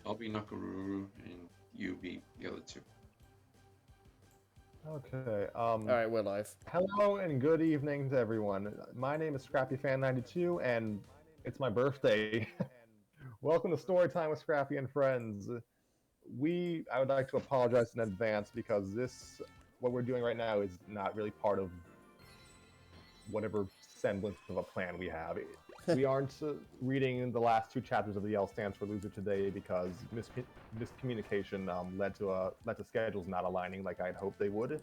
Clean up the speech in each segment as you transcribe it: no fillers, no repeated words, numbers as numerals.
I'll be Nakaruru, and you be the other two. Okay. Alright, we're live. Hello and good evening to everyone. My name is Scrappy Fan 92, and it's my birthday. Welcome to Storytime with Scrappy and Friends. I would like to apologize in advance because what we're doing right now, is not really part of whatever semblance of a plan we have. We aren't reading the last two chapters of the L stands for loser today because miscommunication led to schedules not aligning like I'd hoped they would.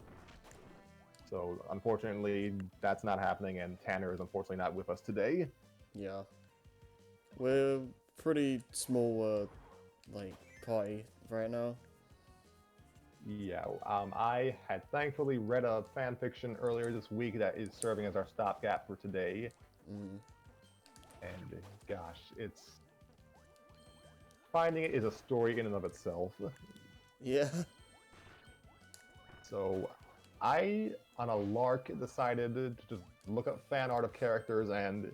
So unfortunately, that's not happening, and Tanner is unfortunately not with us today. Yeah. We're pretty small, party right now. Yeah, I had thankfully read a fan fiction earlier this week that is serving as our stopgap for today. Mm. And gosh, finding it is a story in and of itself. Yeah. So I, on a lark, decided to just look up fan art of characters, and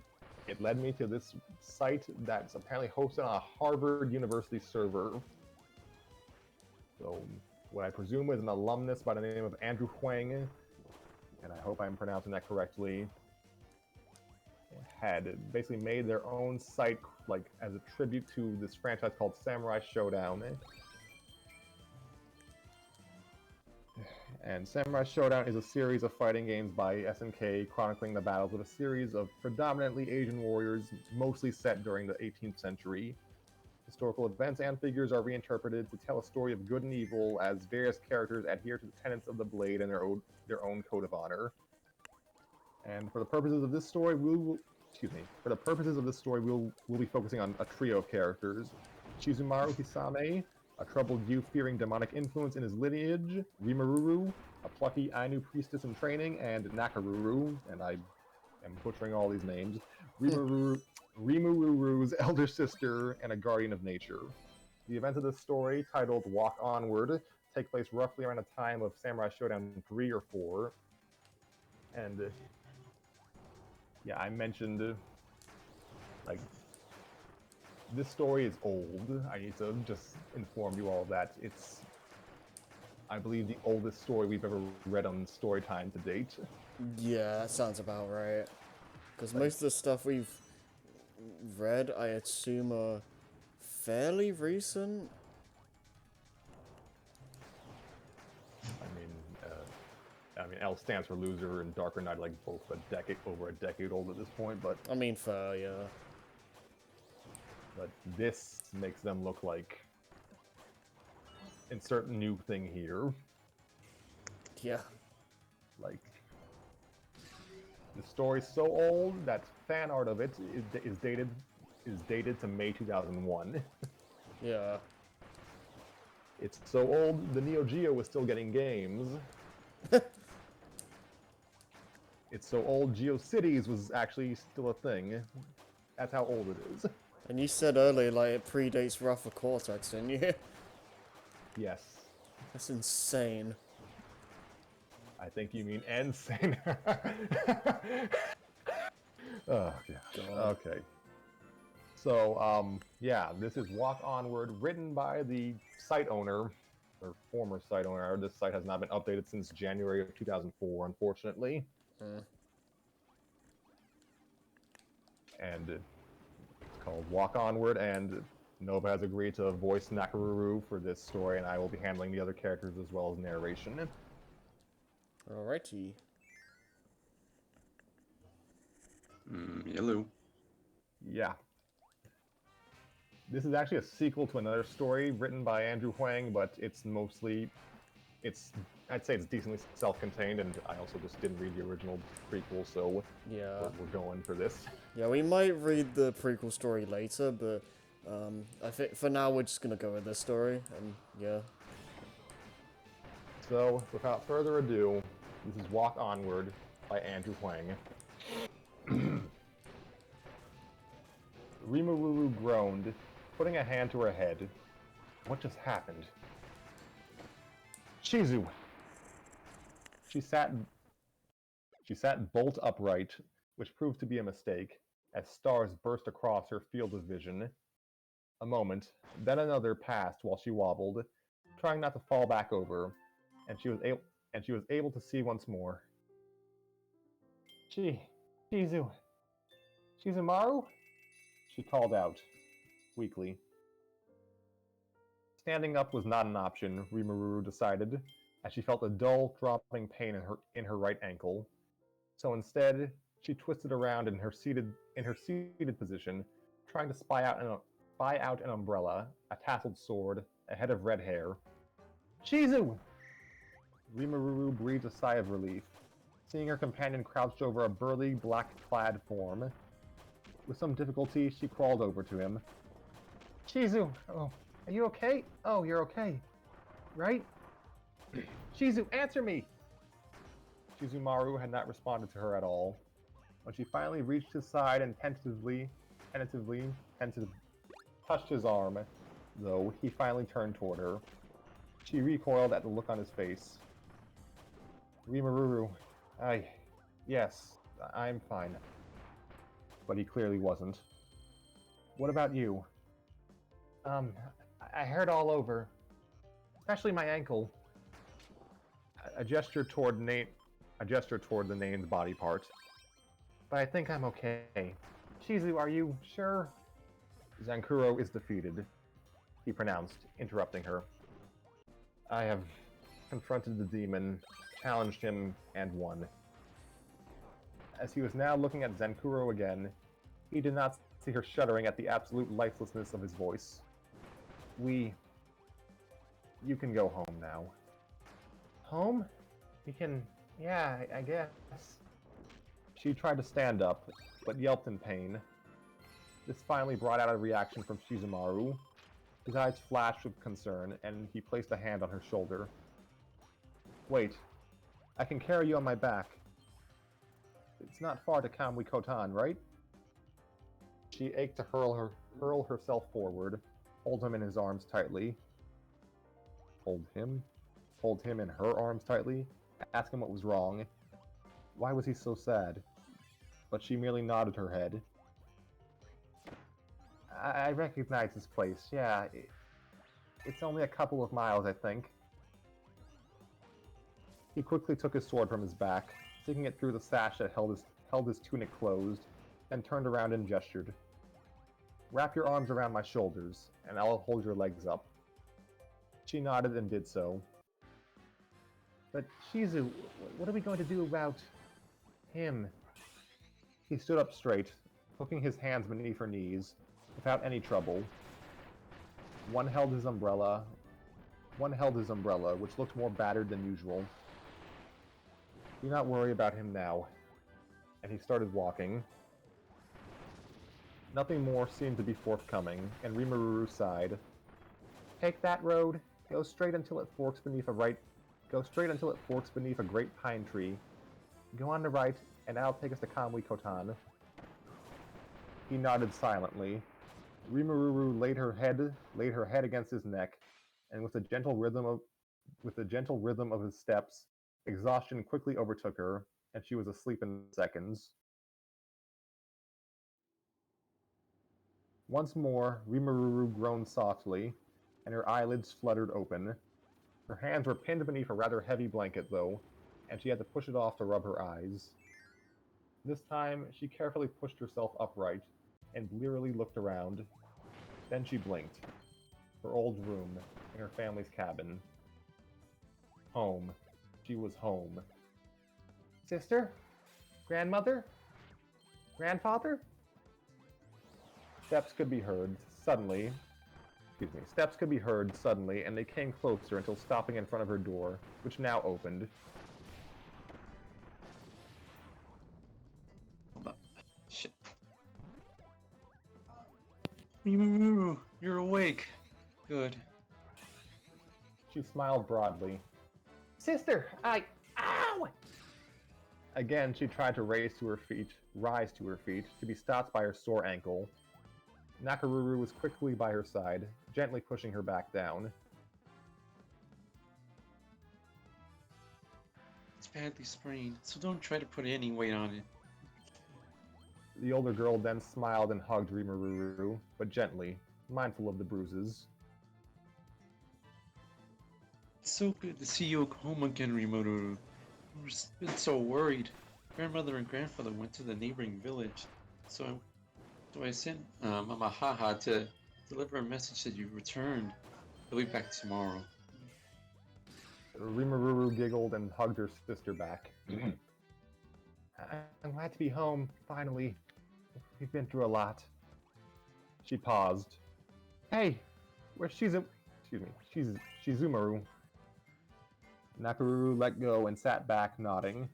it led me to this site that's apparently hosted on a Harvard University server. So what I presume is an alumnus by the name of Andrew Huang, and I hope I'm pronouncing that correctly, had basically made their own site like as a tribute to this franchise called Samurai Shodown. And Samurai Shodown is a series of fighting games by SNK chronicling the battles of a series of predominantly Asian warriors, mostly set during the 18th century. Historical events and figures are reinterpreted to tell a story of good and evil as various characters adhere to the tenets of the blade and their own code of honor. And for the purposes of this story, we'll be focusing on a trio of characters: Chizumaru Hisame, a troubled youth fearing demonic influence in his lineage; Rimururu, a plucky Ainu priestess in training; and Nakaruru, and I am butchering all these names, Rimururu's elder sister and a guardian of nature. The events of this story, titled Walk Onward, take place roughly around the time of Samurai Shodown 3 or 4. And yeah, I mentioned like this story is old. I need to just inform you all that it's, I believe, the oldest story we've ever read on Storytime to date. Yeah, that sounds about right. Because most of the stuff we've read, I assume, are fairly recent. I mean, L stands for loser, and Darker Knight like both over a decade old at this point. But I mean, fair, yeah. But this makes them look like insert new thing here. Yeah. Like the story's so old that fan art of it is dated to May 2001. Yeah. It's so old, the Neo Geo was still getting games. It's so old, GeoCities was actually still a thing. That's how old it is. And you said earlier, like, it predates Wrath of Cortex, didn't you? Yes. That's insane. I think you mean insane. Oh, yeah. God. Okay. So, yeah, this is Walk Onward, written by the site owner, or former site owner. This site has not been updated since January of 2004, unfortunately. And it's called Walk Onward, and Nova has agreed to voice Nakaruru for this story, and I will be handling the other characters as well as narration. Alrighty. Hello. Yeah. This is actually a sequel to another story written by Andrew Huang, but I'd say it's decently self-contained, and I also just didn't read the original prequel, so Yeah. we're going for this. Yeah, we might read the prequel story later, but I think for now we're just gonna go with this story, and yeah. So, without further ado, this is Walk Onward by Andrew Huang. Rimururu groaned, putting a hand to her head. What just happened? Shizu! She sat bolt upright, which proved to be a mistake, as stars burst across her field of vision. A moment, then another passed while she wobbled, trying not to fall back over, and she was able to see once more. Shizu, Shizumaru? She called out, weakly. Standing up was not an option, Rimuru decided, as she felt a dull, throbbing pain in her right ankle. So instead, she twisted around in her seated position, trying to spy out an umbrella, a tasseled sword, a head of red hair. Shizu! Rimuru breathed a sigh of relief, seeing her companion crouched over a burly, black-clad form. With some difficulty, she crawled over to him. Shizu! Oh, are you okay? Oh, you're okay. Right? Shizu, answer me! Shizumaru had not responded to her at all. When she finally reached his side and tentatively touched his arm, though, he finally turned toward her. She recoiled at the look on his face. Rimuru, yes, I'm fine. But he clearly wasn't. What about you? I hurt all over. Especially my ankle. A gesture toward the named body part. But I think I'm okay. Shizu, are you sure? Zankuro is defeated, he pronounced, interrupting her. I have confronted the demon, challenged him, and won. As he was now looking at Zankuro again, he did not see her shuddering at the absolute lifelessness of his voice. You can go home now. Home? I guess. She tried to stand up, but yelped in pain. This finally brought out a reaction from Shizumaru. His eyes flashed with concern, and he placed a hand on her shoulder. Wait, I can carry you on my back. It's not far to Kamui Kotan, right? She ached to hurl herself forward, hold him in his arms tightly. Hold him in her arms tightly, ask him what was wrong. Why was he so sad? But she merely nodded her head. I recognize this place, yeah. It's only a couple of miles, I think. He quickly took his sword from his back, sticking it through the sash that held his tunic closed, then turned around and gestured. Wrap your arms around my shoulders, and I'll hold your legs up. She nodded and did so. But Shizu, what are we going to do about him? He stood up straight, hooking his hands beneath her knees, without any trouble. One held his umbrella, which looked more battered than usual. Do not worry about him now. And he started walking. Nothing more seemed to be forthcoming, and Rimuru sighed. Take that road. Go straight until it forks beneath a great pine tree. Go on the right, and that'll take us to Kamui Kotan. He nodded silently. Rimuru laid her head against his neck, and with the gentle rhythm of his steps, exhaustion quickly overtook her, and she was asleep in seconds. Once more, Rimuru groaned softly, and her eyelids fluttered open. Her hands were pinned beneath a rather heavy blanket, though, and she had to push it off to rub her eyes. This time, she carefully pushed herself upright, and blearily looked around. Then she blinked. Her old room, in her family's cabin. Home. She was home. Sister? Grandmother? Grandfather? Steps could be heard suddenly, and they came closer until stopping in front of her door, which now opened. Hold up. Shit. You're awake. Good. She smiled broadly. Sister, ow! Again, she tried to rise to her feet, to be stopped by her sore ankle. Nakaruru was quickly by her side, gently pushing her back down. It's badly sprained, so don't try to put any weight on it. The older girl then smiled and hugged Rimuru, but gently, mindful of the bruises. It's so good to see you home again, Rimuru. We've been so worried. Grandmother and grandfather went to the neighboring village, so I sent Mamahaha to deliver a message that you returned. He'll be back tomorrow. Rimuru giggled and hugged her sister back. I'm glad to be home, finally. We've been through a lot. She paused. Hey, where's Shizumaru? Nakaruru let go and sat back, nodding.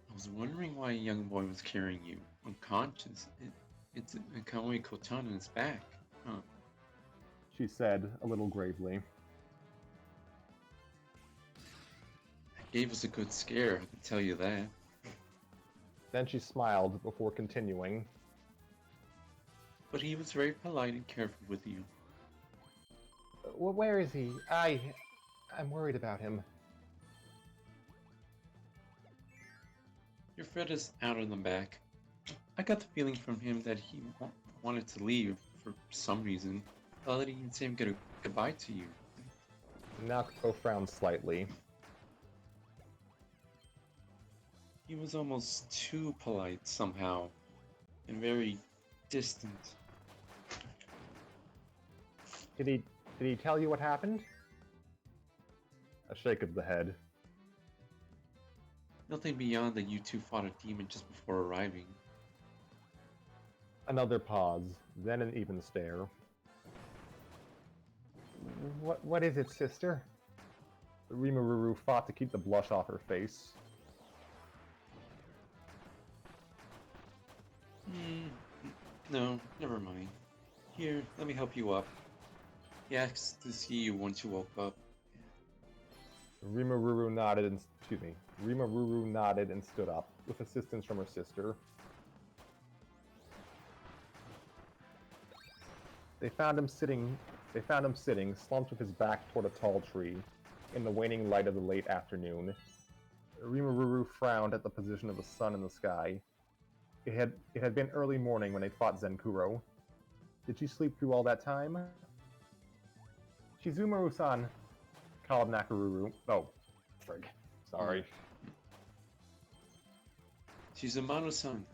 I was wondering why a young boy was carrying you, unconscious. It's Kamui Kotan in his back. Huh. She said, a little gravely. That gave us a good scare, I can tell you that. Then she smiled before continuing. But he was very polite and careful with you. Well, where is he? I'm worried about him. Your friend is out in the back. I got the feeling from him that he wanted to leave for some reason. I didn't even say him goodbye to you. Naoko frowned slightly. He was almost too polite somehow, and very distant. Did he tell you what happened? A shake of the head. Nothing beyond that you two fought a demon just before arriving. Another pause, then an even stare. What is it, sister? Rimuru fought to keep the blush off her face. No, never mind. Here, let me help you up. He asked to see you once you woke up. Rimuru nodded and stood up, with assistance from her sister. They found him sitting, slumped with his back toward a tall tree, in the waning light of the late afternoon. Rimuru frowned at the position of the sun in the sky. It had been early morning when they fought Zenkuro. Did she sleep through all that time? Shizumaru-san, called Nakaruru. Oh, frig. Sorry. Shizumaru-san,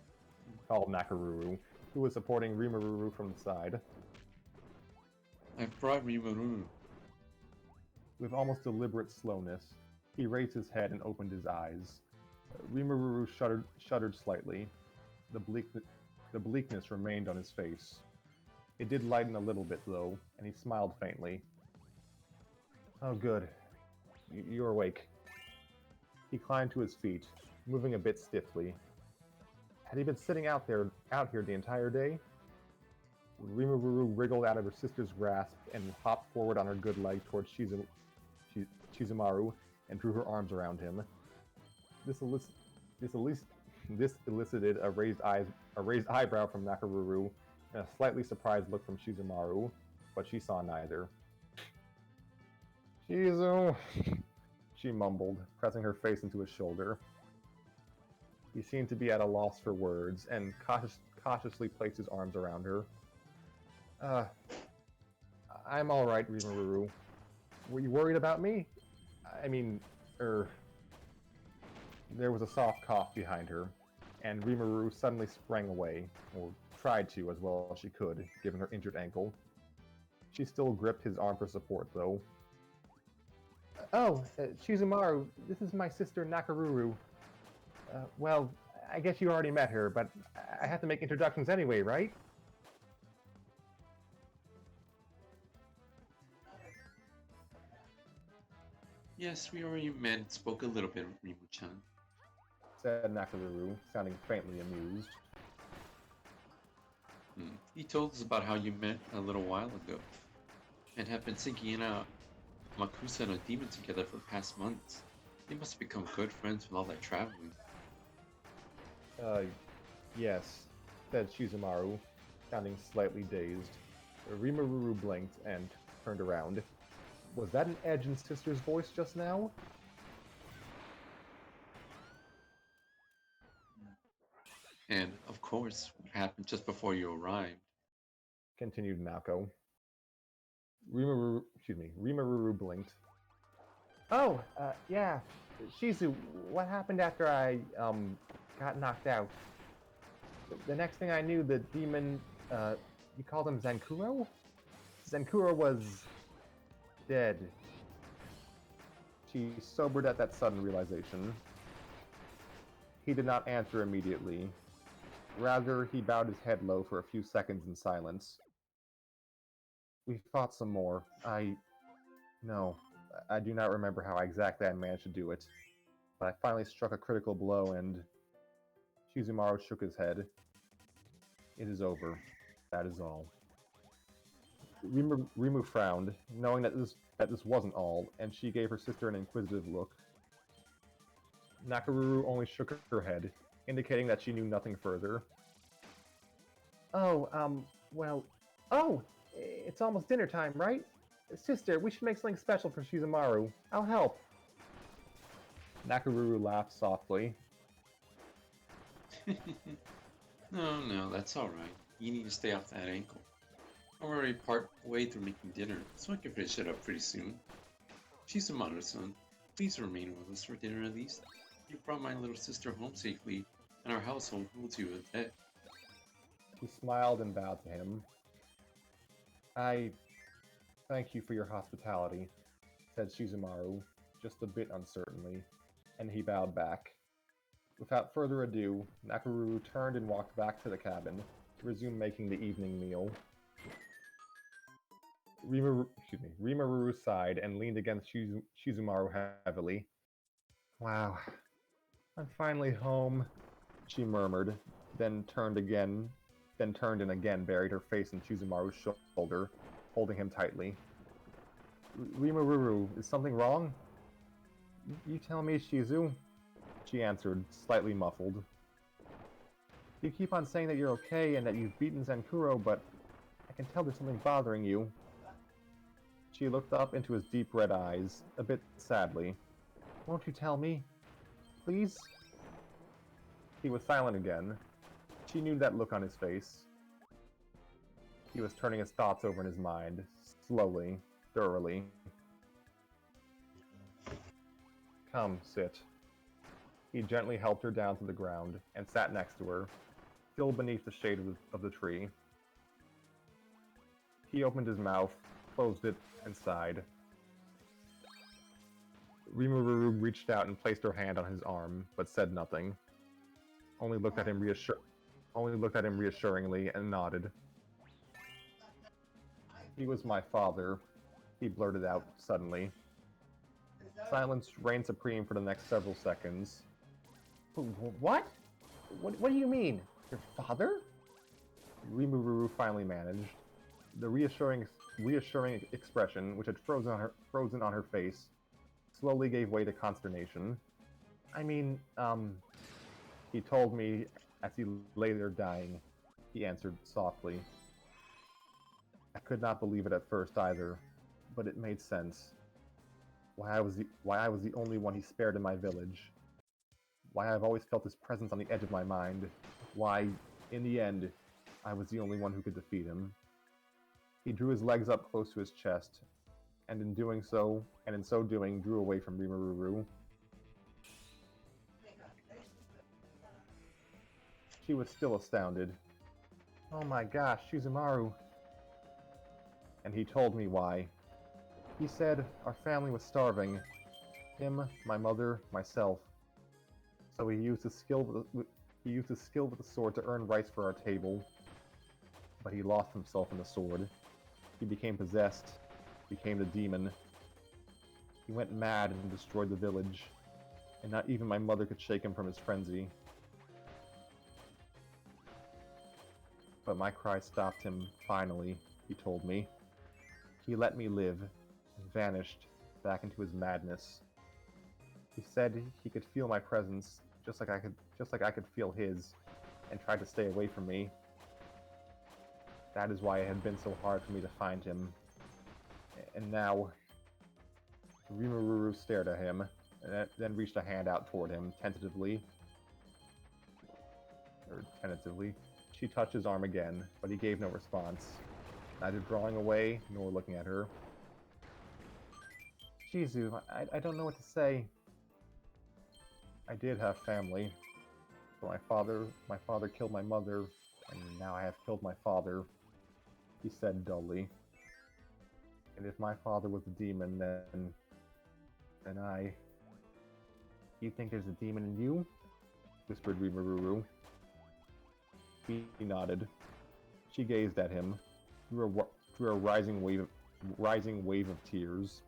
Called Nakaruru, who was supporting Rimuru from the side. I brought Rimuru. With almost deliberate slowness, he raised his head and opened his eyes. Rimuru shuddered slightly. The bleakness remained on his face. It did lighten a little bit, though, and he smiled faintly. Oh, good. You're awake. He climbed to his feet, moving a bit stiffly. Had he been sitting out here the entire day? Rimuru wriggled out of her sister's grasp and hopped forward on her good leg towards Shizumaru and drew her arms around him. This elicited a raised eyebrow from Nakaruru and a slightly surprised look from Shizumaru, but she saw neither. Shizu, she mumbled, pressing her face into his shoulder. He seemed to be at a loss for words and cautiously placed his arms around her. I'm all right, Rimuru. Were you worried about me? I mean, There was a soft cough behind her, and Rimuru suddenly sprang away, or tried to as well as she could, given her injured ankle. She still gripped his arm for support, though. Shizumaru, this is my sister Nakaruru. Well, I guess you already met her, but I have to make introductions anyway, right? Yes, we already met and spoke a little bit with Rimu-chan. Said Nakaruru, sounding faintly amused. He told us about how you met a little while ago, and have been seeking out Makusa and a demon together for the past months. They must have become good friends with all that traveling. Yes, said Shizumaru, sounding slightly dazed. Rimuru blinked and turned around. Was that an Edge and sister's voice just now? And of course, what happened just before you arrived. Continued Nako. Rimaru blinked. Oh, yeah. Shizu, what happened after I, got knocked out? The next thing I knew, the demon, you called him Zenkuro? Zenkuro was dead. She sobered at that sudden realization. He did not answer immediately. Rather, he bowed his head low for a few seconds in silence. We fought some more. No, I do not remember how exactly I managed to do it. But I finally struck a critical blow and... Shizumaru shook his head. It is over. That is all. Rimu frowned, knowing that this wasn't all, and she gave her sister an inquisitive look. Nakaruru only shook her head, indicating that she knew nothing further. Oh, well... Oh! It's almost dinner time, right? Sister, we should make something special for Shizumaru. I'll help. Nakaruru laughed softly. No, that's alright. You need to stay off that ankle. I'm already part way through making dinner, so I can finish it up pretty soon. Shizumaru-san, please remain with us for dinner at least. You brought my little sister home safely, and our household holds you a debt. He smiled and bowed to him. I thank you for your hospitality, said Shizumaru, just a bit uncertainly, and he bowed back. Without further ado, Nakaruru turned and walked back to the cabin to resume making the evening meal. Rimaru sighed and leaned against Shizumaru heavily. Wow, I'm finally home, she murmured, then turned and again buried her face in Shizumaru's shoulder, holding him tightly. Rimaru, is something wrong? You tell me, Shizu, she answered, slightly muffled. You keep on saying that you're okay and that you've beaten Zenkuro, but I can tell there's something bothering you. She looked up into his deep red eyes, a bit sadly. Won't you tell me? Please? He was silent again. She knew that look on his face. He was turning his thoughts over in his mind, slowly, thoroughly. Come, sit. He gently helped her down to the ground and sat next to her, still beneath the shade of the tree. He opened his mouth, closed it, and sighed. Rimuru reached out and placed her hand on his arm, but said nothing. Only looked at him reassuringly and nodded. He was my father, he blurted out suddenly. Silence reigned supreme for the next several seconds. What? What do you mean? Your father? Rimuru finally managed. The reassuring expression, which had frozen on her face, slowly gave way to consternation. I mean, he told me as he lay there dying, he answered softly. I could not believe it at first either, but it made sense. Why I was the only one he spared in my village. Why I've always felt his presence on the edge of my mind. Why, in the end, I was the only one who could defeat him. He drew his legs up close to his chest, and in so doing, drew away from Rimuru. She was still astounded. Oh my gosh, Shizumaru. And he told me why. He said our family was starving. Him, my mother, myself. So he used his skill with the sword to earn rice for our table. But he lost himself in the sword. He became possessed, became the demon. He went mad and destroyed the village, and not even my mother could shake him from his frenzy. But my cry stopped him, finally, he told me. He let me live, and vanished back into his madness. He said he could feel my presence, just like I could feel his, and tried to stay away from me. That is why it had been so hard for me to find him. And now... Rimuru stared at him, and then reached a hand out toward him, tentatively. or tentatively. She touched his arm again, but he gave no response, neither drawing away nor looking at her. Shizu, I don't know what to say. I did have family. But my father killed my mother, and now I have killed my father, he said dully. And if my father was a demon, then I... You think there's a demon in you? Whispered Rimururu. He nodded. She gazed at him, through a rising wave of tears.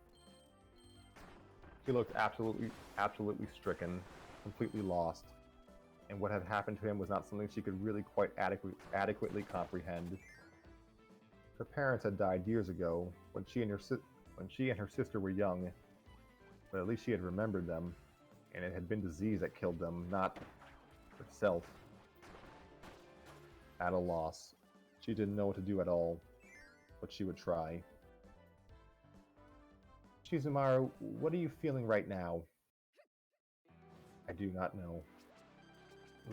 He looked absolutely stricken, completely lost, and what had happened to him was not something she could really quite adequately comprehend. Her parents had died years ago, when she and her sister were young, but at least she had remembered them, and it had been disease that killed them, not herself. At a loss, she didn't know what to do at all, but she would try. Shizumaru, what are you feeling right now? I do not know.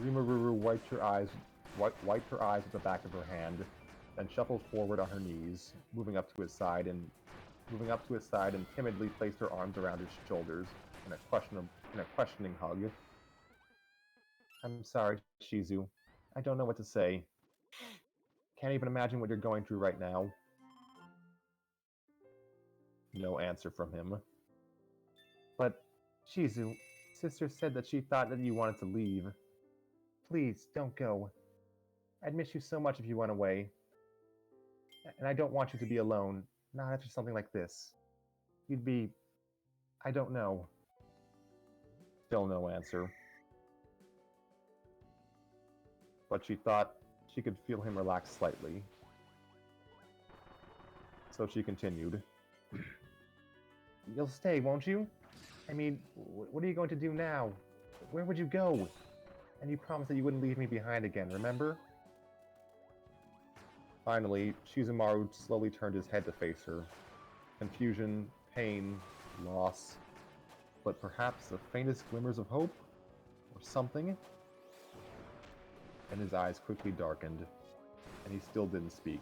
Rimururu wiped her eyes with the back of her hand, then shuffled forward on her knees, moving up to his side and timidly placed her arms around his shoulders in a questioning hug. I'm sorry, Shizu. I don't know what to say. Can't even imagine what you're going through right now. No answer from him. But, Shizu, Sister said that she thought that you wanted to leave. Please, don't go. I'd miss you so much if you went away. And I don't want you to be alone, not after something like this. You'd be... I don't know. Still no answer. But she thought she could feel him relax slightly. So she continued. You'll stay, won't you? I mean, what are you going to do now? Where would you go? And you promised that you wouldn't leave me behind again, remember? Finally, Shizumaru slowly turned his head to face her. Confusion, pain, loss, but perhaps the faintest glimmers of hope? Or something? And his eyes quickly darkened, and he still didn't speak.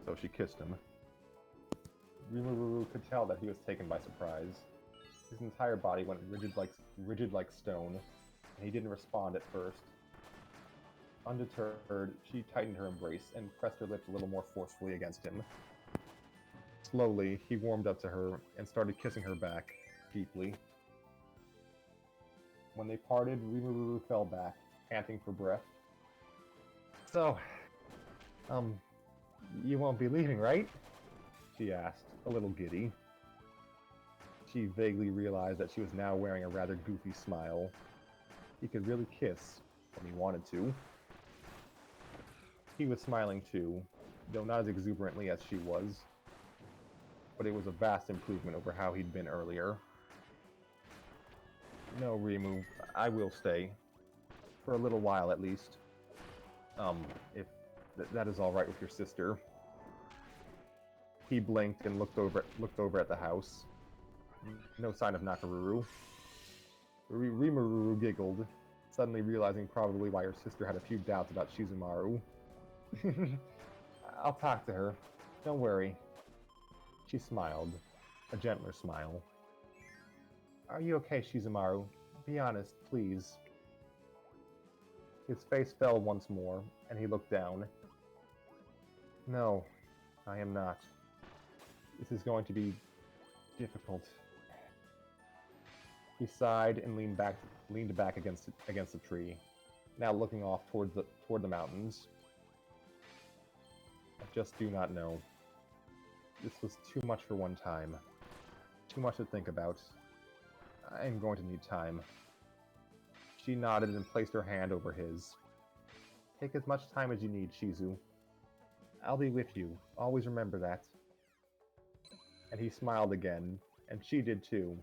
So she kissed him. Rimururu could tell that he was taken by surprise. His entire body went rigid like stone, and he didn't respond at first. Undeterred, she tightened her embrace and pressed her lips a little more forcefully against him. Slowly, he warmed up to her and started kissing her back, deeply. When they parted, Rimururu fell back, panting for breath. So, you won't be leaving, right? She asked, a little giddy. She vaguely realized that she was now wearing a rather goofy smile. He could really kiss when he wanted to. He was smiling too, though not as exuberantly as she was. But it was a vast improvement over how he'd been earlier. No, Rimu, I will stay. For a little while at least. If that is alright with your sister. He blinked and looked over at the house. No sign of Nakaruru. Rimururu giggled, suddenly realizing probably why her sister had a few doubts about Shizumaru. I'll talk to her. Don't worry. She smiled, a gentler smile. Are you okay, Shizumaru? Be honest, please. His face fell once more, and he looked down. No, I am not. This is going to be difficult. He sighed and leaned back against the tree, now looking off toward the mountains. I just do not know. This was too much for one time. Too much to think about. I am going to need time. She nodded and placed her hand over his. Take as much time as you need, Shizu. I'll be with you. Always remember that. And he smiled again, and she did too.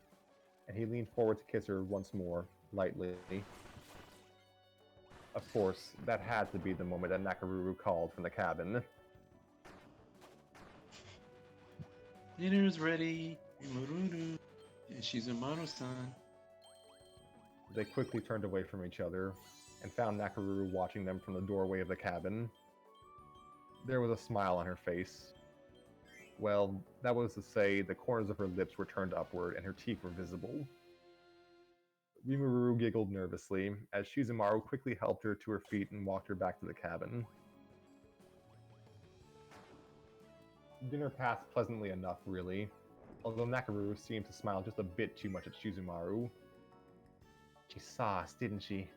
And he leaned forward to kiss her once more, lightly. Of course, that had to be the moment that Nakaruru called from the cabin. Dinner's ready. Rimururu. Shizumaru-san. They quickly turned away from each other and found Nakaruru watching them from the doorway of the cabin. There was a smile on her face. Well, that was to say, the corners of her lips were turned upward and her teeth were visible. Rimuru giggled nervously as Shizumaru quickly helped her to her feet and walked her back to the cabin. Dinner passed pleasantly enough, really, although Nakaruru seemed to smile just a bit too much at Shizumaru. She saw us, didn't she?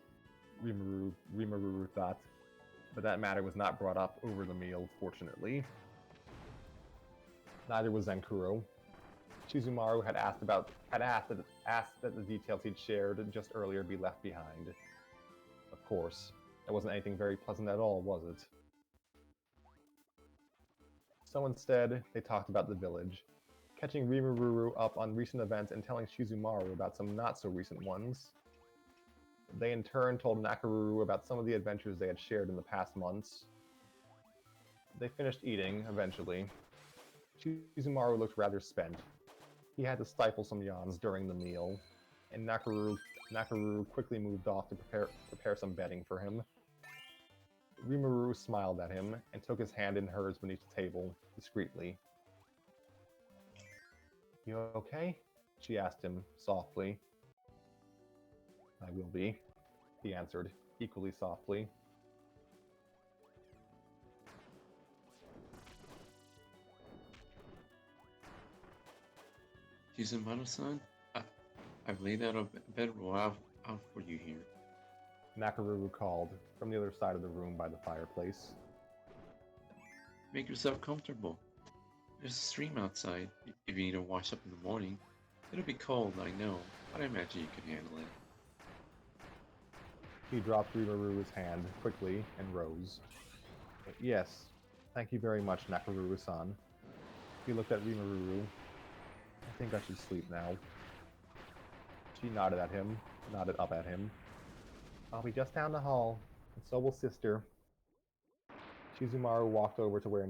Rimuru thought, but that matter was not brought up over the meal, fortunately. Neither was Zenkuro. Shizumaru had asked that the details he'd shared just earlier be left behind. Of course, that wasn't anything very pleasant at all, was it? So instead, they talked about the village, catching Rimuru up on recent events and telling Shizumaru about some not-so-recent ones. They in turn told Nakaruru about some of the adventures they had shared in the past months. They finished eating, eventually. Shizumaru looked rather spent. He had to stifle some yawns during the meal, and Nakaruru quickly moved off to prepare some bedding for him. Rimuru smiled at him and took his hand in hers beneath the table, discreetly. "You okay?" she asked him, softly. "I will be," he answered, equally softly. Shizumaru-san, I've laid out a bedroll out for you here. Nakaruru called, from the other side of the room by the fireplace. Make yourself comfortable. There's a stream outside, if you need to wash up in the morning. It'll be cold, I know, but I imagine you can handle it. He dropped Rimaru's hand quickly and rose. "Yes, thank you very much, Nakaruru-san." He looked at Rimuru. "I think I should sleep now." She nodded up at him. "I'll be just down the hall, and so will Sister." Shizumaru walked over to where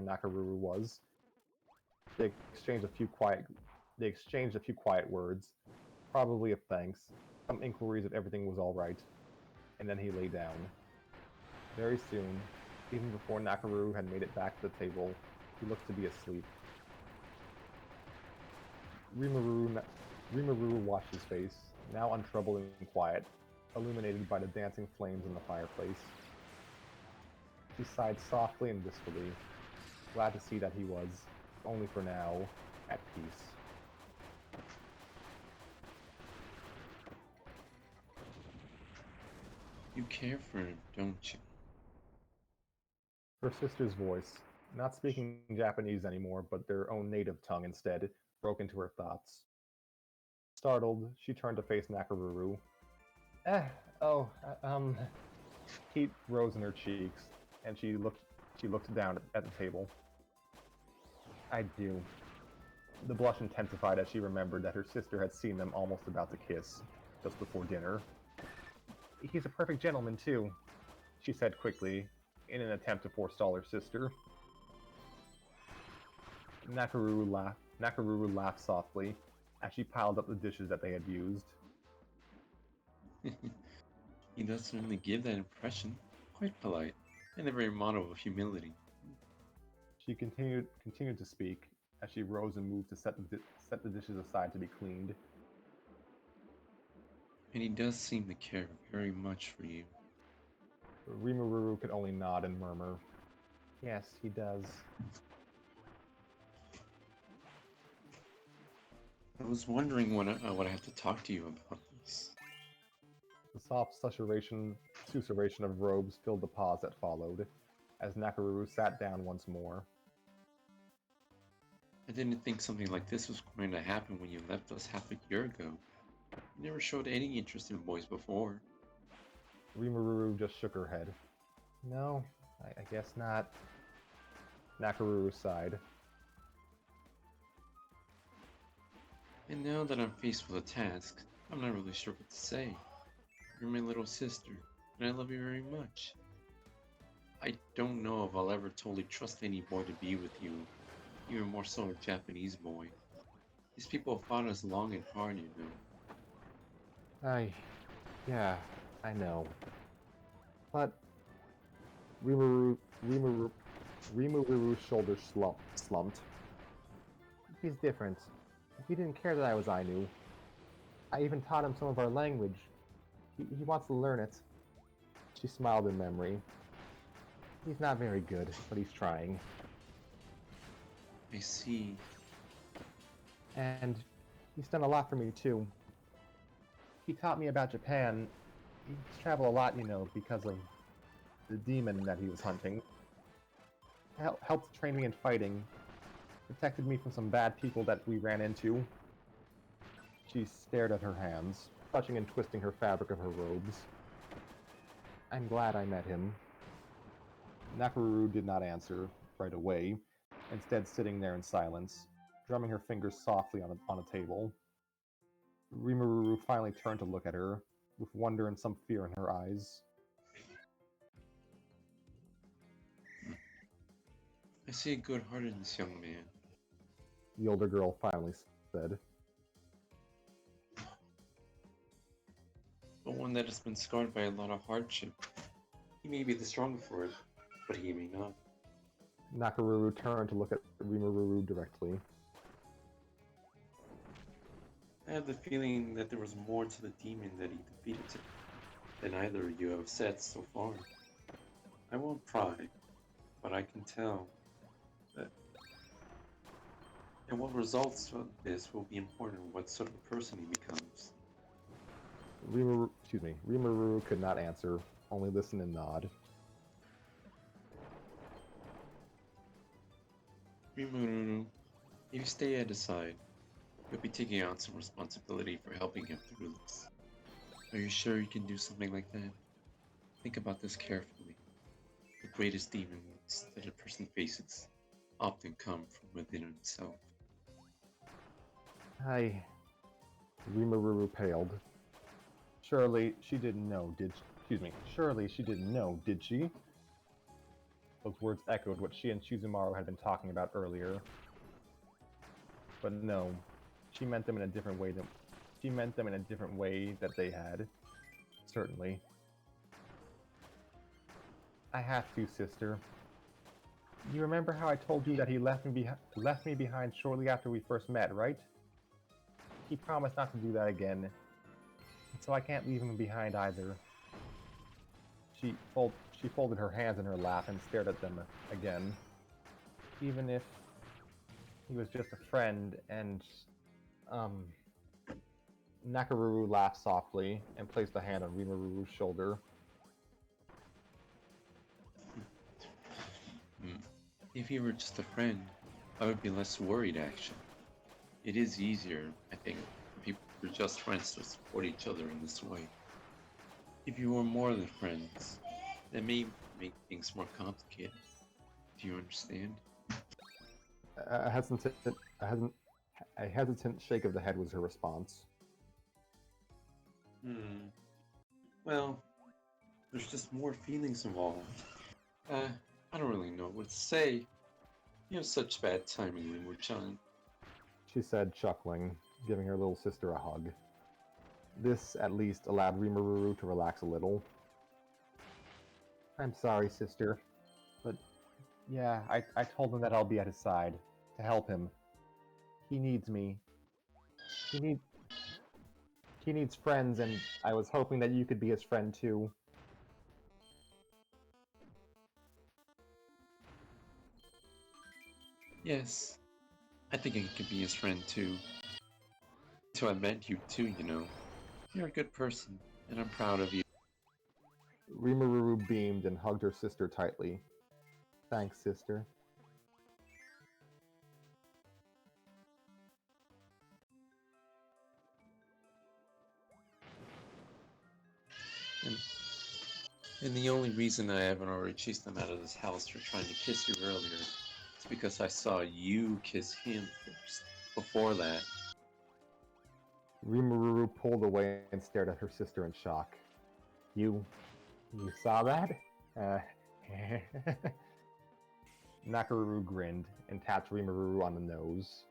Nakaruru was. They exchanged a few quiet words, probably of thanks, some inquiries if everything was all right, and then he lay down. Very soon, even before Nakaruru had made it back to the table, he looked to be asleep. Rimuru watched his face, now untroubled and quiet, illuminated by the dancing flames in the fireplace. He sighed softly and wistfully, glad to see that he was, only for now, at peace. You care for him, don't you? Her sister's voice, not speaking Japanese anymore, but their own native tongue instead, broke into her thoughts. Startled, she turned to face Nakaruru. Heat rose in her cheeks, and she looked down at the table. "I do." The blush intensified as she remembered that her sister had seen them almost about to kiss, just before dinner. "He's a perfect gentleman, too," she said quickly, in an attempt to forestall her sister. Nakaruru laughed softly, as she piled up the dishes that they had used. He does certainly give that impression. Quite polite, and a very model of humility. She continued to speak, as she rose and moved to set the dishes aside to be cleaned. And he does seem to care very much for you. Rimuru could only nod and murmur, "Yes, he does." I was wondering what I have to talk to you about this. The soft susurration of robes filled the pause that followed, as Nakaruru sat down once more. I didn't think something like this was going to happen when you left us half a year ago. You never showed any interest in boys before. Rimuru just shook her head. "No, I guess not." Nakaruru sighed. And now that I'm faced with a task, I'm not really sure what to say. You're my little sister, and I love you very much. I don't know if I'll ever totally trust any boy to be with you, even more so a Japanese boy. These people have fought us long and hard, you know. Yeah, I know. But Rimuru's shoulders slumped. He's different. He didn't care that I was Ainu. I even taught him some of our language. He wants to learn it. She smiled in memory. He's not very good, but he's trying. I see. And he's done a lot for me, too. He taught me about Japan. He's traveled a lot, you know, because of the demon that he was hunting. Helped train me in fighting. Protected me from some bad people that we ran into. She stared at her hands, touching and twisting her fabric of her robes. I'm glad I met him. Nakaruru did not answer right away, instead sitting there in silence, drumming her fingers softly on a table. Rimururu finally turned to look at her, with wonder and some fear in her eyes. I see a good heart in this young man. The older girl finally said. But one that has been scarred by a lot of hardship. He may be the stronger for it, but he may not. Nakaruru turned to look at Rimururu directly. I have the feeling that there was more to the demon that he defeated than either of you have said so far. I won't pry, but I can tell that and what results from this will be important in what sort of person he becomes. Rimururu could not answer, only listen and nod. Rimururu, if you stay at his side, you'll be taking on some responsibility for helping him through this. Are you sure you can do something like that? Think about this carefully. The greatest demons that a person faces often come from within himself. Rimururu paled. Surely she didn't know, did she? Those words echoed what she and Shizumaru had been talking about earlier. But no, she meant them in a different way that they had. Certainly. I have to, sister. You remember how I told you that he left me behind shortly after we first met, right? He promised not to do that again. So I can't leave him behind either. She folded her hands in her lap and stared at them again. Even if he was just a friend and, Nakaruru laughed softly and placed a hand on Rimururu's shoulder. If he were just a friend, I would be less worried actually. It is easier, I think, for people who are just friends to support each other in this way. If you were more than friends, that may make things more complicated. Do you understand? A hesitant shake of the head was her response. Well, there's just more feelings involved. I don't really know what to say. You have such bad timing, Rimur-chan. She said, chuckling, giving her little sister a hug. This, at least, allowed Rimururu to relax a little. I'm sorry, sister. But, yeah, I told him that I'll be at his side, to help him. He needs me. He needs friends, and I was hoping that you could be his friend, too. Yes, I think I could be his friend too. So I met you too, you know. You're a good person, and I'm proud of you. Rimururu beamed and hugged her sister tightly. Thanks, sister. And the only reason I haven't already chased him out of this house for trying to kiss you earlier is because I saw you kiss him first. Before that. Rimururu pulled away and stared at her sister in shock. You saw that? Nakaruru grinned and tapped Rimururu on the nose.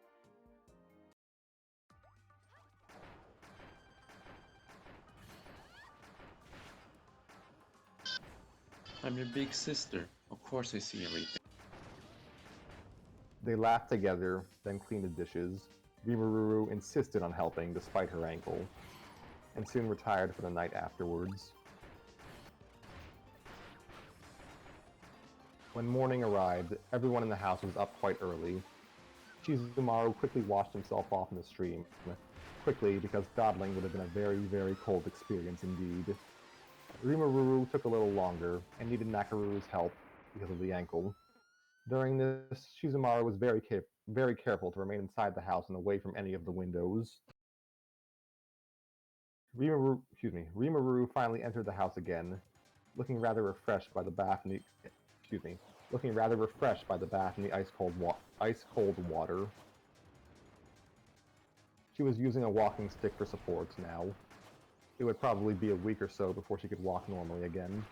I'm your big sister. Of course I see everything. They laughed together, then cleaned the dishes. Rimururu insisted on helping despite her ankle, and soon retired for the night afterwards. When morning arrived, everyone in the house was up quite early. Shizumaru quickly washed himself off in the stream. Quickly, because dawdling would have been a very, very cold experience indeed. Rimururu took a little longer, and needed Nakaruru's help because of the ankle. During this, Shizumaru was very careful to remain inside the house and away from any of the windows. Rimuru finally entered the house again, looking rather refreshed by the bath in the ice cold water. She was using a walking stick for support now. It would probably be a week or so before she could walk normally again.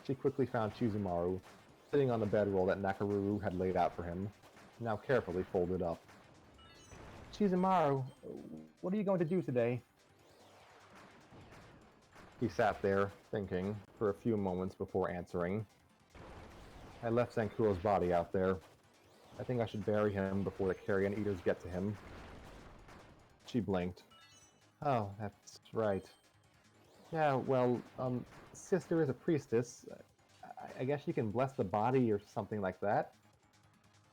She quickly found Shizumaru, sitting on the bedroll that Nakaruru had laid out for him, now carefully folded up. Shizumaru, what are you going to do today? He sat there, thinking, for a few moments before answering. I left Sankuro's body out there. I think I should bury him before the carrion eaters get to him. She blinked. Oh, that's right. Yeah, well, sister is a priestess. I guess you can bless the body or something like that.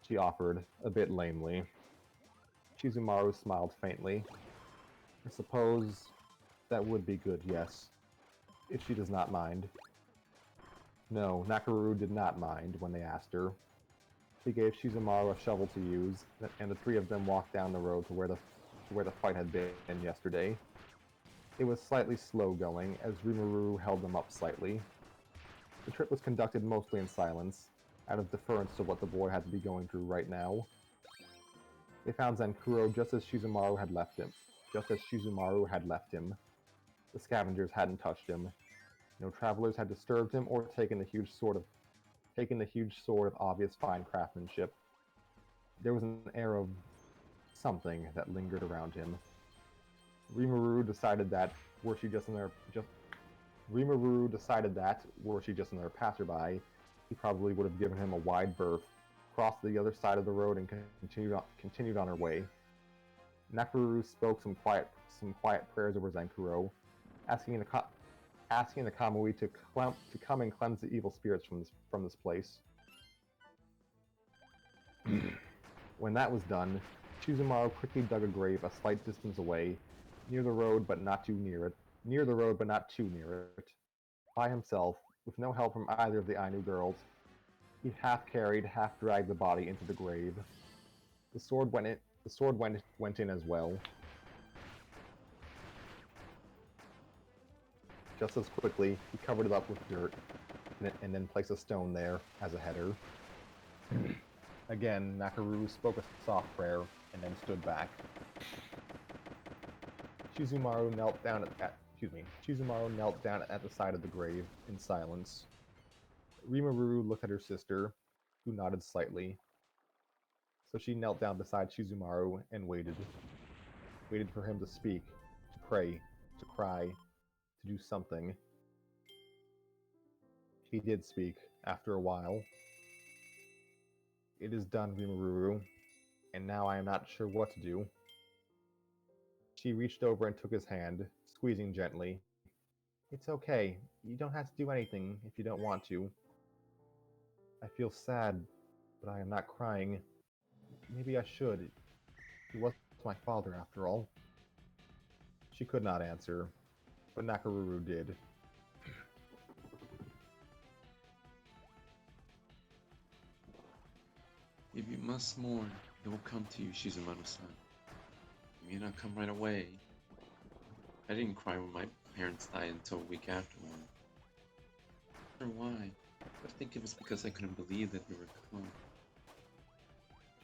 She offered, a bit lamely. Shizumaru smiled faintly. I suppose that would be good, yes. If she does not mind. No, Nakaruru did not mind when they asked her. She gave Shizumaru a shovel to use, and the three of them walked down the road to where the fight had been yesterday. It was slightly slow going, as Rimuru held them up slightly. The trip was conducted mostly in silence, out of deference to what the boy had to be going through right now. They found Zankuro just as Shizumaru had left him. The scavengers hadn't touched him. No travelers had disturbed him or taken the huge sword of obvious fine craftsmanship. There was an air of something that lingered around him. Rimuru decided that were she just another passerby, he probably would have given him a wide berth, crossed to the other side of the road, and continued on her way. Nakaruru spoke some quiet prayers over Zankuro, asking the Kamui to come and cleanse the evil spirits from this place. When that was done, Shizumaru quickly dug a grave a slight distance away, near the road but not too near it. By himself, with no help from either of the Ainu girls, he half carried, half dragged the body into the grave. The sword went in as well. Just as quickly, he covered it up with dirt, and then placed a stone there as a header. Again, Nakaruru spoke a soft prayer, and then stood back. Shizumaru knelt down at the side of the grave, in silence. Rimuru looked at her sister, who nodded slightly. So she knelt down beside Shizumaru and waited. Waited for him to speak, to pray, to cry, to do something. He did speak, after a while. It is done, Rimuru, and now I am not sure what to do. She reached over and took his hand, squeezing gently. It's okay. You don't have to do anything if you don't want to. I feel sad, but I am not crying. Maybe I should. He was my father, after all. She could not answer, but Nakaruru did. If you must mourn, it will come to you, Shizumaru-san. You may not come right away. I didn't cry when my parents died until a week afterward. Not sure why, but I think it was because I couldn't believe that we were gone.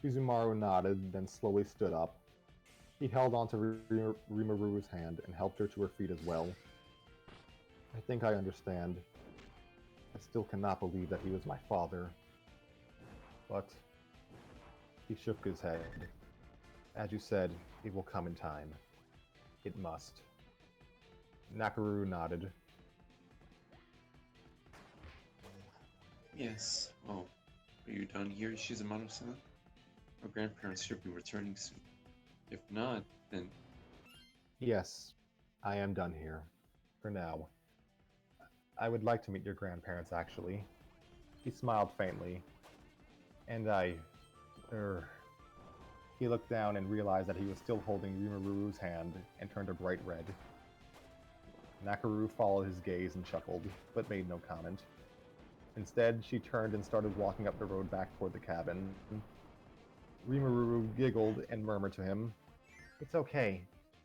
Shizumaru nodded, then slowly stood up. He held onto Rimaru's hand and helped her to her feet as well. I think I understand. I still cannot believe that he was my father. But he shook his head. As you said, it will come in time. It must. Nakaruru nodded. Yes. Oh, are you done here, Shizamaru-san? Our grandparents should be returning soon. If not, then Yes, I am done here. For now. I would like to meet your grandparents, actually. He smiled faintly. And he looked down and realized that he was still holding Rimaruru's hand and turned a bright red. Nakaru followed his gaze and chuckled, but made no comment. Instead, she turned and started walking up the road back toward the cabin. Rimaruru giggled and murmured to him, "It's okay.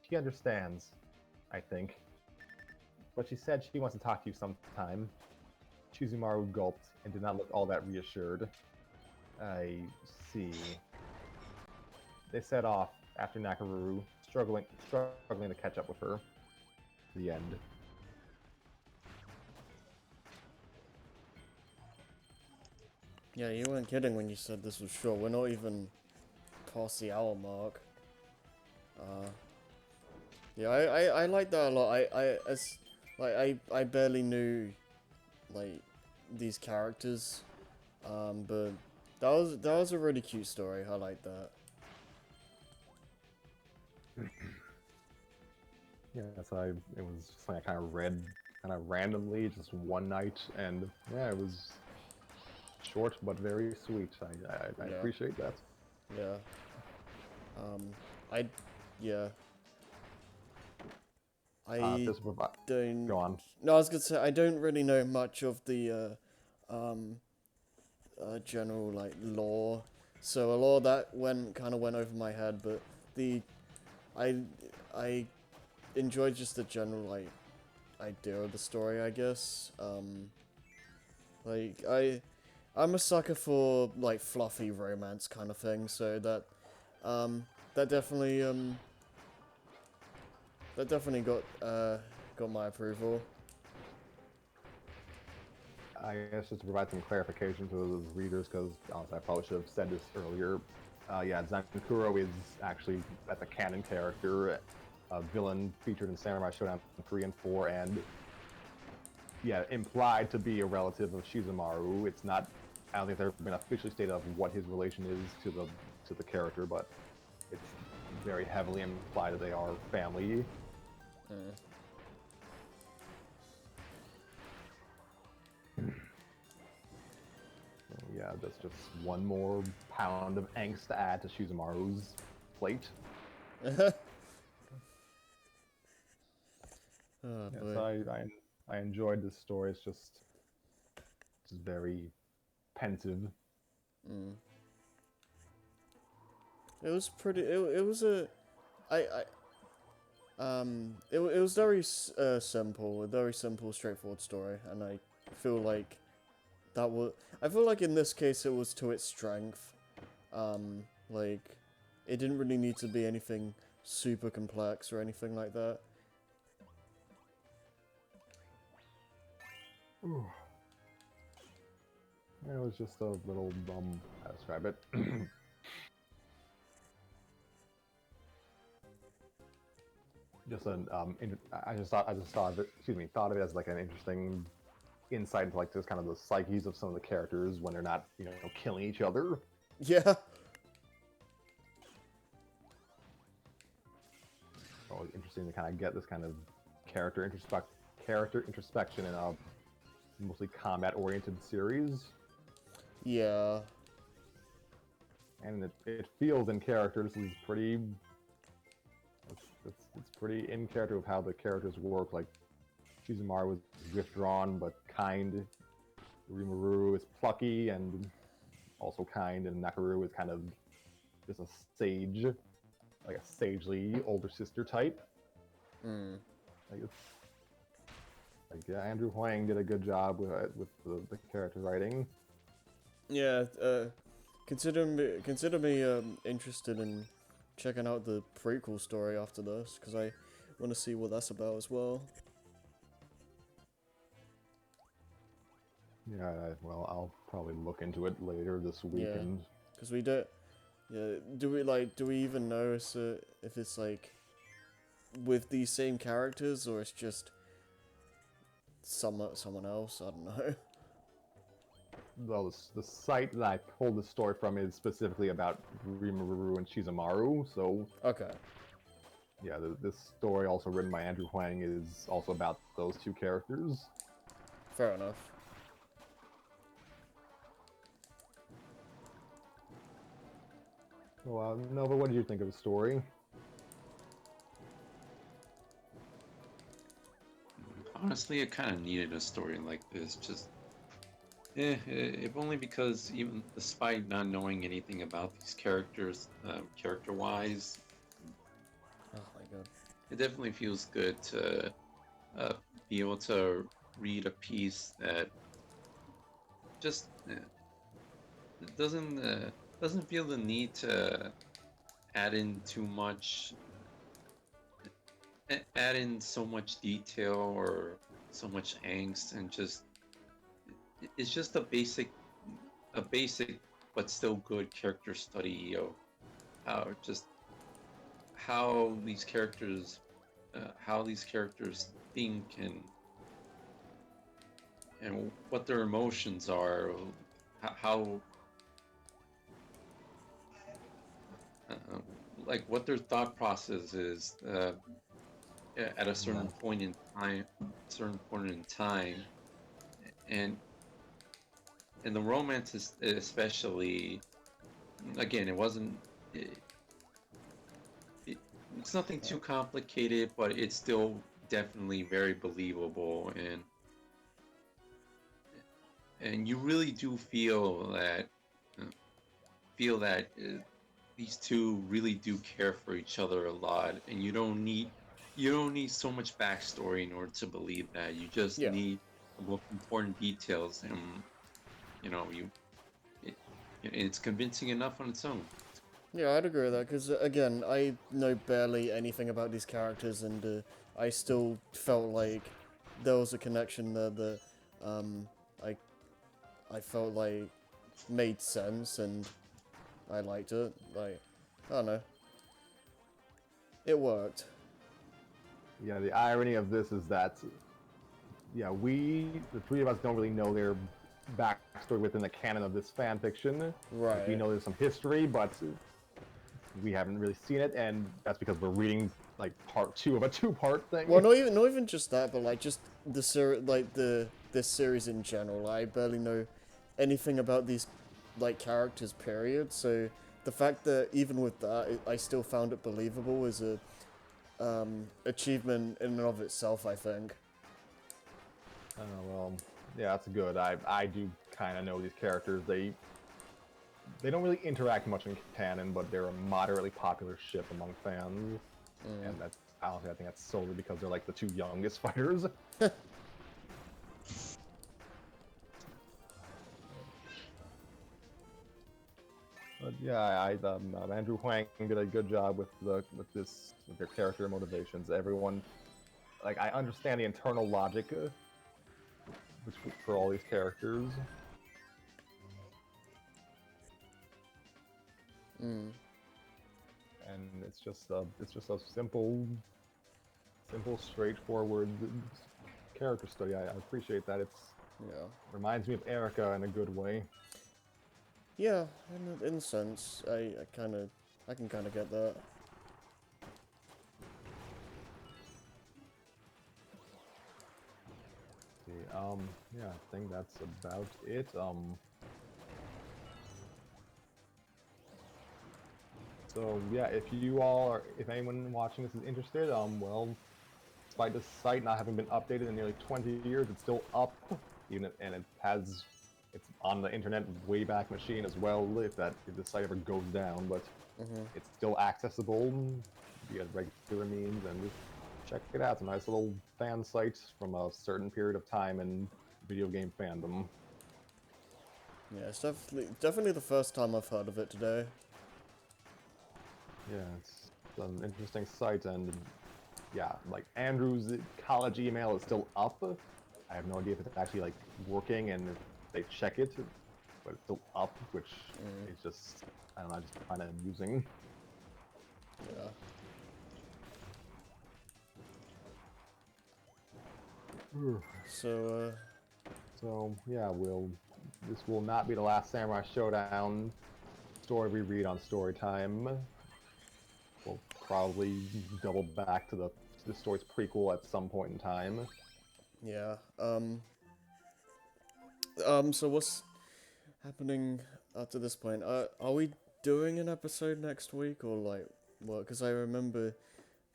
She understands, I think. But she said she wants to talk to you sometime." Chizumaru gulped and did not look all that reassured. "I see." They set off after Nakaru, struggling to catch up with her. The end. Yeah, you weren't kidding when you said this was short. We're not even past the hour mark. Yeah, I like that a lot. I barely knew like these characters, but that was a really cute story. I like that. Yeah, so it was just like I kind of read kind of randomly just one night, and yeah, it was short but very sweet. I Yeah. appreciate that. Yeah. I, yeah. I Just provide. don't. Go on. No, I was gonna say I don't really know much of the general like lore, so a lot of that kind of went over my head. But I enjoyed just the general like idea of the story, I guess. Like I'm a sucker for like fluffy romance kind of thing, so that definitely got my approval. I guess just to provide some clarification to the readers, because I probably should have said this earlier. Yeah, Zankuro is actually, as a canon character, a villain featured in Samurai Shodown 3 and 4, and yeah, implied to be a relative of Shizumaru. It's not, I don't think there's been officially stated of what his relation is to the character, but it's very heavily implied that they are family. Yeah, that's just one more pound of angst to add to Shizumaru's plate. Oh, Yeah, boy. so I enjoyed this story. It's just very pensive. It was pretty. It was a. It was very simple, a very simple, straightforward story, and I feel like that was. I feel like in this case it was to its strength. Like it didn't really need to be anything super complex or anything like that. Ooh. It was just a little how to describe it. Just an I just thought of it. Excuse me, thought of it as like an interesting insight into like just kind of the psyches of some of the characters when they're not killing each other. Yeah. So interesting to kind of get this kind of character introspection in a mostly combat-oriented series. Yeah. And it feels in character. This is pretty. It's pretty in character of how the characters work. Like Shizumaru was withdrawn but kind. Rimuru is plucky and also kind, and Nakaru is kind of just a sage, like a sagely older sister type. Like yeah, Andrew Huang did a good job with the character writing. Yeah. Consider me interested in checking out the prequel story after this, because I want to see what that's about as well. Yeah, well, I'll probably look into it later this weekend. Because we don't. Yeah, do we even know if it's like with these same characters or it's just someone else? I don't know. well, the site that I pulled the story from is specifically about Rimuru and Shizumaru. So Okay. yeah, this story, also written by Andrew Huang, is also about those two characters. Fair enough. So, Nova, what did you think of the story? Honestly, I kind of needed a story like this. Just, if only because even despite not knowing anything about these characters, character-wise, Oh my god. it definitely feels good to uh, be able to read a piece that just doesn't feel the need to add in too much, add in so much detail or so much angst, and just it's just a basic but still good character study of how just how these characters think and what their emotions are, how uh, like what their thought process is at a certain point in time, and the romance is especially, again, it wasn't it, it, it's nothing too complicated, but it's still definitely very believable, and you really do uh, feel that these two really do care for each other a lot, and you don't need so much backstory in order to believe that. You just Yeah. need the most important details, and you know you it, it's convincing enough on its own. Yeah, I'd agree with that, because, again, I know barely anything about these characters, and I still felt like there was a connection there that um, I, I felt like made sense, and I liked it. Like, I don't know. It worked. Yeah, the irony of this is that, yeah, the three of us, don't really know their backstory within the canon of this fan fiction. Like, we Right. know there's some history, but we haven't really seen it, and that's because we're reading like part two of a two-part thing. Well, not even just that, but like just this series in general. I barely know anything about these like characters. Period. So the fact that even with that, I still found it believable is a achievement in and of itself. I think. Oh, well, yeah, that's good. I do kind of know these characters. They don't really interact much in canon, but they're a moderately popular ship among fans, and that's honestly, I think that's solely because they're like the two youngest fighters. But yeah, Andrew Huang did a good job with their character motivations. Everyone, like, I understand the internal logic for all these characters. Mm. And it's just a simple, straightforward character study. I appreciate that. Yeah. Reminds me of Erica in a good way. Yeah. In a sense, I can kind of get that. See, yeah, I think that's about it. So yeah, if anyone watching this is interested, well, despite the site not having been updated in nearly 20 years, it's still up, it's on the internet Wayback Machine as well, if the site ever goes down, but it's still accessible via regular means, and just check it out. It's a nice little fan site from a certain period of time in video game fandom. Yeah, it's definitely the first time I've heard of it today. Yeah, it's an interesting site, and yeah, like Andrew's college email is still up. I have no idea if it's actually like working and if they check it, but it's still up, which is just, I don't know, just kind of amusing. Yeah. So, So yeah, we'll this will not be the last Samurai Showdown story we read on Storytime. We'll probably double back to the story's prequel at some point in time. Yeah. So what's happening after this point? Are we doing an episode next week or like what? Because I remember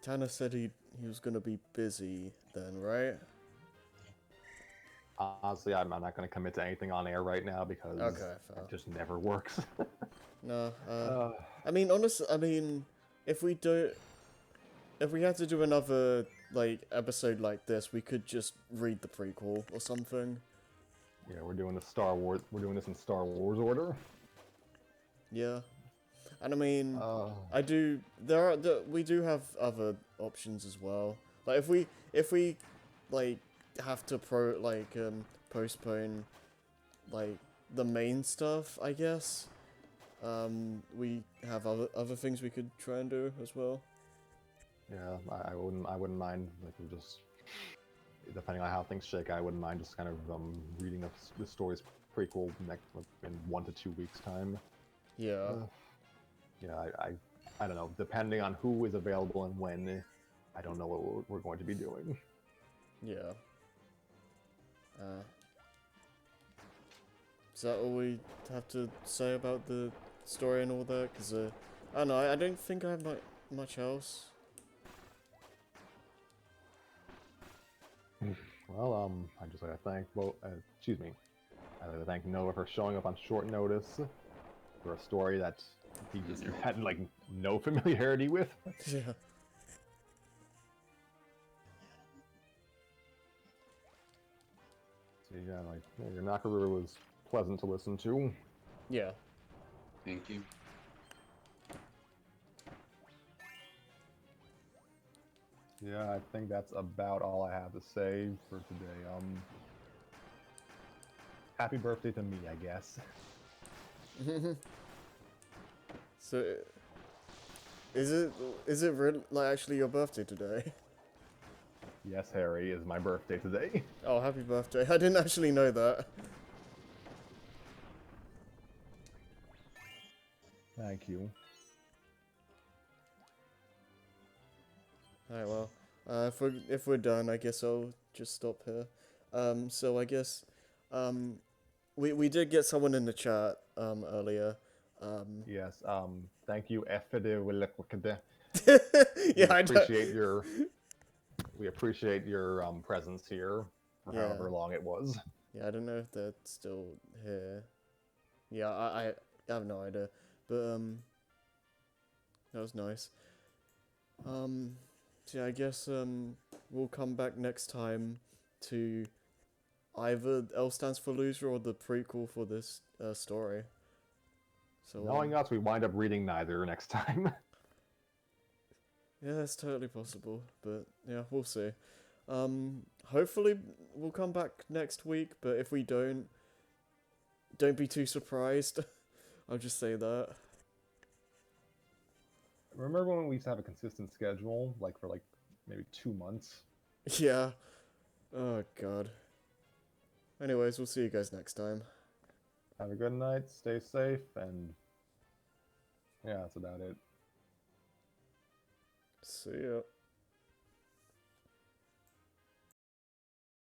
Tanner said he was gonna be busy then, right? Honestly, I'm not going to commit to anything on air right now because Okay, fair. it just never works. No. I mean, honestly, if we had to do another like episode like this, we could just read the prequel or something. Yeah, we're doing the Star Wars. We're doing this in Star Wars order. Yeah, and I mean, we do have other options as well. Like if we like have to postpone like the main stuff, I guess. We have other things we could try and do as well. Yeah, I wouldn't mind, like, we just, depending on how things shake, I wouldn't mind just kind of reading the story's prequel in 1 to 2 weeks time. Yeah. Yeah, I don't know. Depending on who is available and when, I don't know what we're going to be doing. Yeah. Is that all we have to say about the story and all that? Because, I don't know, I don't think I have much else. Well, I just like to thank I'd like to thank Noah for showing up on short notice for a story that he just had like no familiarity with. Yeah. So yeah, like your Nakaruru was pleasant to listen to. Yeah. Thank you. Yeah, I think that's about all I have to say for today. Happy birthday to me, I guess. So, is it really like actually your birthday today? Yes, Harry, is my birthday today. Oh, happy birthday! I didn't actually know that. Thank you. Alright, well, if we're done, I guess I'll just stop here. So I guess, we did get someone in the chat, earlier. Yes, thank you, Effide. Yeah, I don't. We appreciate your presence here for Yeah. however long it was. Yeah, I don't know if they're still here. Yeah, I have no idea, but that was nice. So yeah, I guess we'll come back next time to either L stands for loser or the prequel for this story. So Knowing us, we wind up reading neither next time. yeah, that's totally possible, but yeah, we'll see. Hopefully we'll come back next week, but if we don't be too surprised. I'll just say that. Remember when we used to have a consistent schedule, like for like maybe 2 months? Yeah. Oh god. Anyways, we'll see you guys next time. Have a good night, stay safe, and yeah, that's about it. See ya.